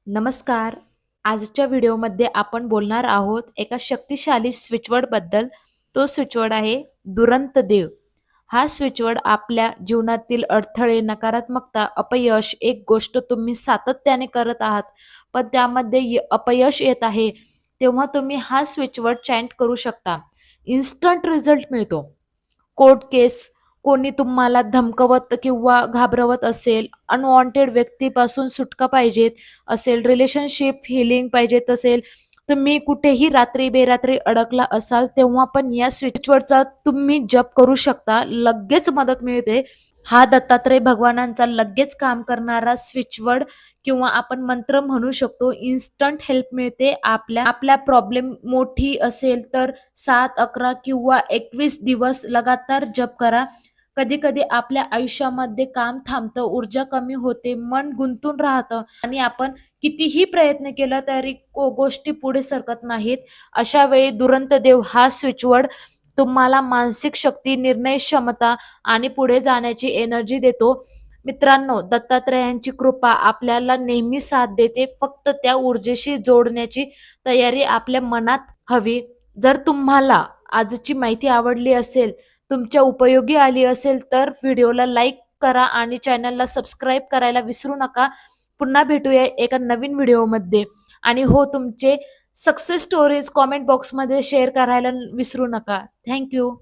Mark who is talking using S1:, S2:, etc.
S1: नमस्कार. आजच्या व्हिडिओमध्ये आपण बोलणार आहोत एका शक्तिशाली स्विचवर्ड बद्दल. तो स्विचवर्ड आहे दुरंत देव. हा स्विचवर्ड आपल्या जीवनातील अडथळे, नकारात्मकता, अपयश, एक गोष्ट तुम्ही सातत्याने करत आहात, पण त्यामध्ये अपयश येत आहे, तेव्हा तुम्ही हा स्विचवर्ड चॅन्ट करू शकता. इन्स्टंट रिझल्ट मिळतो. कोर्ट केस, कोणी तुम्हाला धमकवत किंवा घाबरवत असेल, अनवॉन्टेड व्यक्तीपासून सुटका पाहिजेत असेल, रिलेशनशिप हिलिंग पाहिजेत असेल, तुम्ही कुठेही रात्री बेरात्री अडकला असाल, तेव्हा पण या स्विचवरचा तुम्ही जप करू शकता. लगेच मदत मिळते. हा दत्तात्रय भगवानांचा लगेच काम करणारा स्विचवर्ड किंवा आपण मंत्र म्हणू शकतो. इन्स्टंट हेल्प मिळते. आपल्या आपल्या प्रॉब्लेम मोठी असेल तर 7, 11 किंवा 21 दिवस लगातार जप करा. कधी कधी आपल्या आयुष्यामध्ये काम थांबतं, ऊर्जा कमी होते, मन गुंतून राहतं आणि आपण कितीही प्रयत्न केला तरी गोष्टी पुढे सरकत नाहीत. अशा वेळी दुरंत देव हा स्विचवर्ड तुम्हाला मानसिक शक्ती, निर्णय क्षमता आणि पुढे जाण्याची एनर्जी देतो. मित्रांनो, दत्तात्रयांची कृपा आपल्याला नेहमी साथ देते. फक्त त्या ऊर्जेशी जोडण्याची तयारी आपल्या मनात हवी. जर तुम्हाला आजची माहिती आवडली असेल, तुमच्या उपयोगी आली असेल, तर व्हिडिओला लाईक करा आणि चॅनलला सबस्क्राईब करायला विसरू नका. पुन्हा भेटूया एका नवीन व्हिडिओमध्ये. आणि हो, तुमचे सक्सेस स्टोरीज कॉमेंट बॉक्समध्ये शेअर करायला विसरू नका. थँक्यू.